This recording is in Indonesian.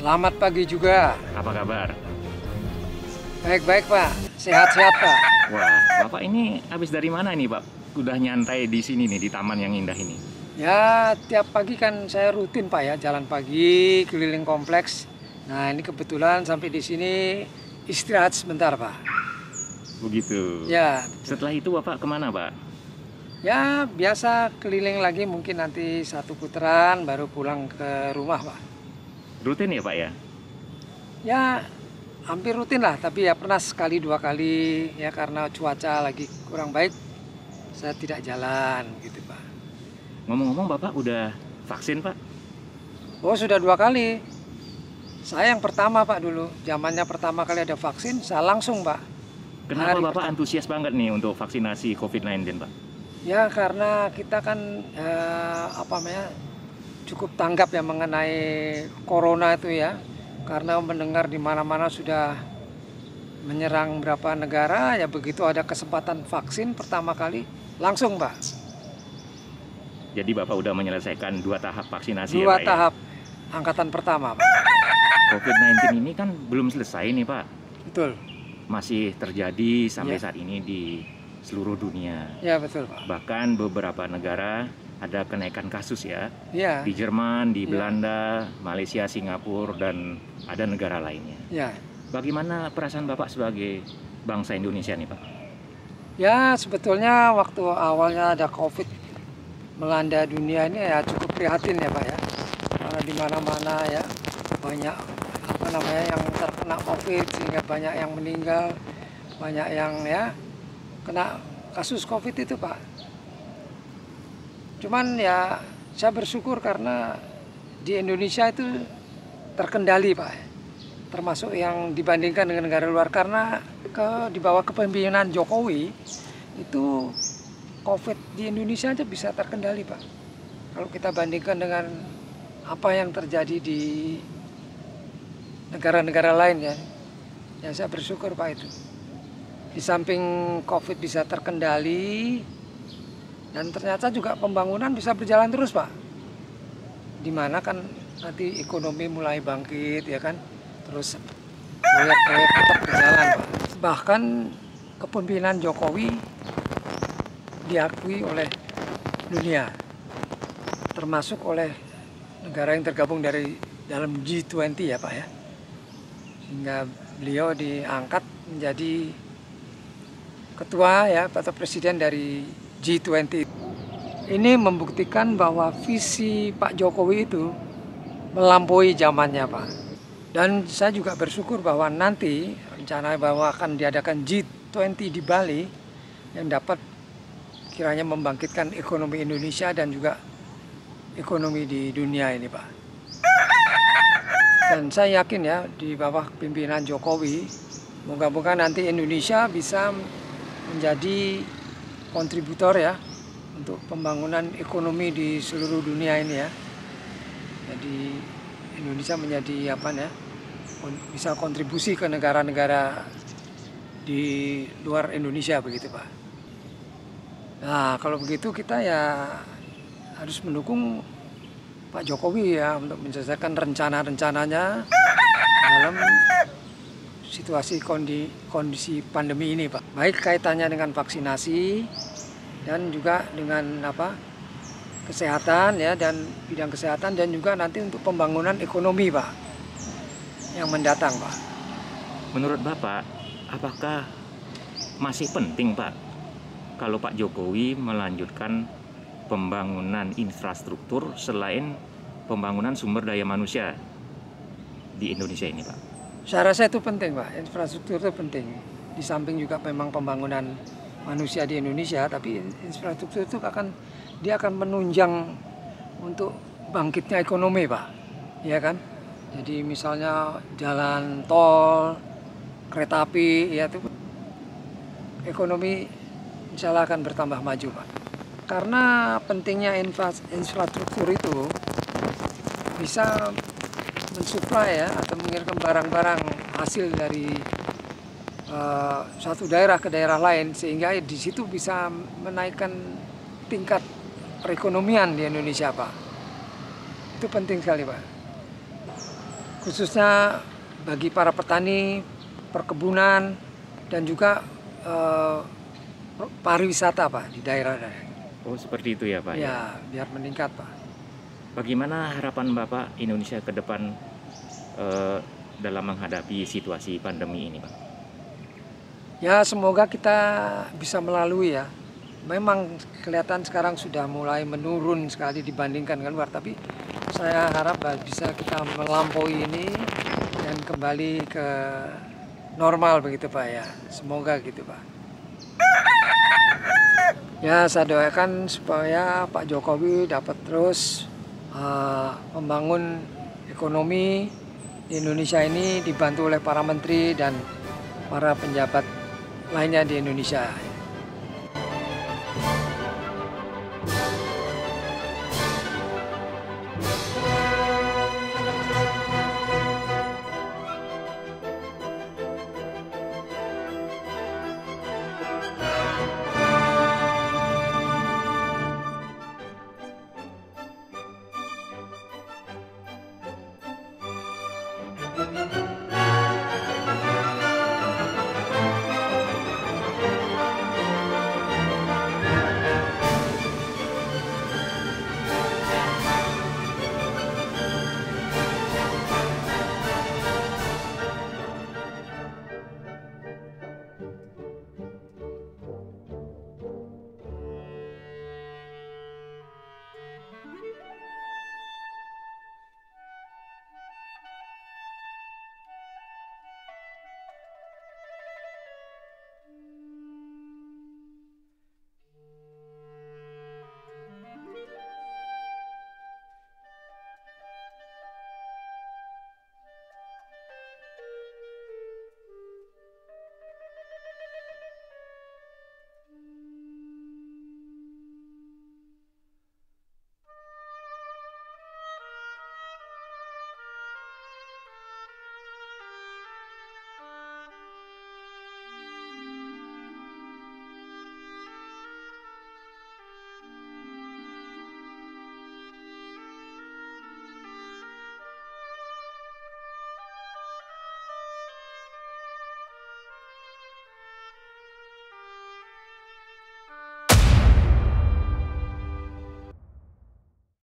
Selamat pagi juga. Apa kabar? Baik-baik Pak, sehat-sehat Pak. Wah, Bapak ini habis dari mana nih, Pak? Udah nyantai di sini nih, di taman yang indah ini. Ya, tiap pagi kan saya rutin Pak ya, jalan pagi, keliling kompleks. Nah, ini kebetulan sampai di sini istirahat sebentar Pak. Begitu. Ya, Setelah itu Bapak kemana, Pak? ya biasa keliling lagi mungkin nanti satu putaran baru pulang ke rumah Pak. Rutin ya, Pak ya? Ya, hampir rutin lah, tapi ya pernah sekali dua kali ya karena cuaca lagi kurang baik, saya tidak jalan gitu Pak. Ngomong-ngomong, Bapak udah vaksin, Pak? Oh, sudah dua kali. Saya yang pertama Pak dulu, zamannya pertama kali ada vaksin, saya langsung Pak. Kenapa Hari Bapak pertama. antusias banget nih untuk vaksinasi COVID-19, Pak? Ya karena kita kan cukup tanggap ya mengenai corona itu ya, karena mendengar di mana-mana sudah menyerang berapa negara, ya begitu ada kesempatan vaksin pertama kali, langsung Pak. Jadi Bapak udah menyelesaikan 2 tahap vaksinasi ya, Dua Pak ya? tahap angkatan pertama Pak. COVID-19 ini kan belum selesai nih, Pak. Betul. Masih terjadi sampai Ya. saat ini di seluruh dunia. Ya betul Pak. Bahkan beberapa negara ada kenaikan kasus ya. Ya, Di Jerman, di Ya. Belanda, Malaysia, Singapura, dan ada negara lainnya. ya. Bagaimana perasaan Bapak sebagai bangsa Indonesia nih, Pak? Ya sebetulnya waktu awalnya ada COVID melanda dunia ini ya cukup prihatin ya Pak ya. Karena di mana-mana ya banyak yang terkena COVID sehingga banyak yang meninggal, banyak yang ya kena kasus COVID itu Pak. Cuman ya saya bersyukur karena di Indonesia itu terkendali Pak. Termasuk yang dibandingkan dengan negara luar karena di bawah kepemimpinan Jokowi itu COVID di Indonesia aja bisa terkendali Pak. Kalau kita bandingkan dengan apa yang terjadi di negara-negara lain ya saya bersyukur Pak itu. Di samping COVID bisa terkendali dan ternyata juga pembangunan bisa berjalan terus Pak. Dimana kan nanti ekonomi mulai bangkit ya kan, terus proyek-proyek tetap berjalan Pak. Bahkan kepemimpinan Jokowi diakui oleh dunia, termasuk oleh negara yang tergabung dari dalam G20 ya Pak ya. Sehingga beliau diangkat menjadi ketua ya atau presiden dari G20. Ini membuktikan bahwa visi Pak Jokowi itu melampaui zamannya Pak. Dan saya juga bersyukur bahwa nanti rencana bahwa akan diadakan G20 di Bali yang dapat kiranya membangkitkan ekonomi Indonesia dan juga ekonomi di dunia ini Pak. Dan saya yakin ya di bawah pimpinan Jokowi, moga-moga nanti Indonesia bisa menjadi kontributor ya untuk pembangunan ekonomi di seluruh dunia ini ya. Jadi Indonesia menjadi bisa kontribusi ke negara-negara di luar Indonesia begitu Pak. Nah kalau begitu kita ya harus mendukung Pak Jokowi ya untuk menyelesaikan rencana-rencananya dalam situasi kondisi pandemi ini Pak. Baik kaitannya dengan vaksinasi dan juga dengan kesehatan ya, dan bidang kesehatan dan juga nanti untuk pembangunan ekonomi Pak yang mendatang Pak. Menurut Bapak, apakah masih penting Pak kalau Pak Jokowi melanjutkan pembangunan infrastruktur selain pembangunan sumber daya manusia di Indonesia ini Pak? Saya rasa itu penting Pak, infrastruktur itu penting. Di samping juga memang pembangunan manusia di Indonesia, tapi infrastruktur itu dia akan menunjang untuk bangkitnya ekonomi Pak, ya kan? Jadi misalnya jalan tol, kereta api, ya itu ekonomi insya Allah akan bertambah maju Pak. Karena pentingnya infrastruktur itu bisa mensuplai ya atau mengirimkan barang-barang hasil dari satu daerah ke daerah lain, sehingga di situ bisa menaikkan tingkat perekonomian di Indonesia Pak. Itu penting sekali Pak. khususnya bagi para petani, perkebunan, dan juga pariwisata Pak di daerah-daerah. Oh seperti itu ya Pak? Ya, biar meningkat Pak. Bagaimana harapan Bapak Indonesia ke depan dalam menghadapi situasi pandemi ini Pak? Ya semoga kita bisa melalui ya. Memang kelihatan sekarang sudah mulai menurun sekali dibandingkan dengan luar, tapi saya harap bisa kita melampaui ini dan kembali ke normal begitu Pak ya. Semoga gitu Pak. Ya saya doakan supaya Pak Jokowi dapat terus membangun ekonomi di Indonesia ini, dibantu oleh para menteri dan para penjabat lainnya di Indonesia.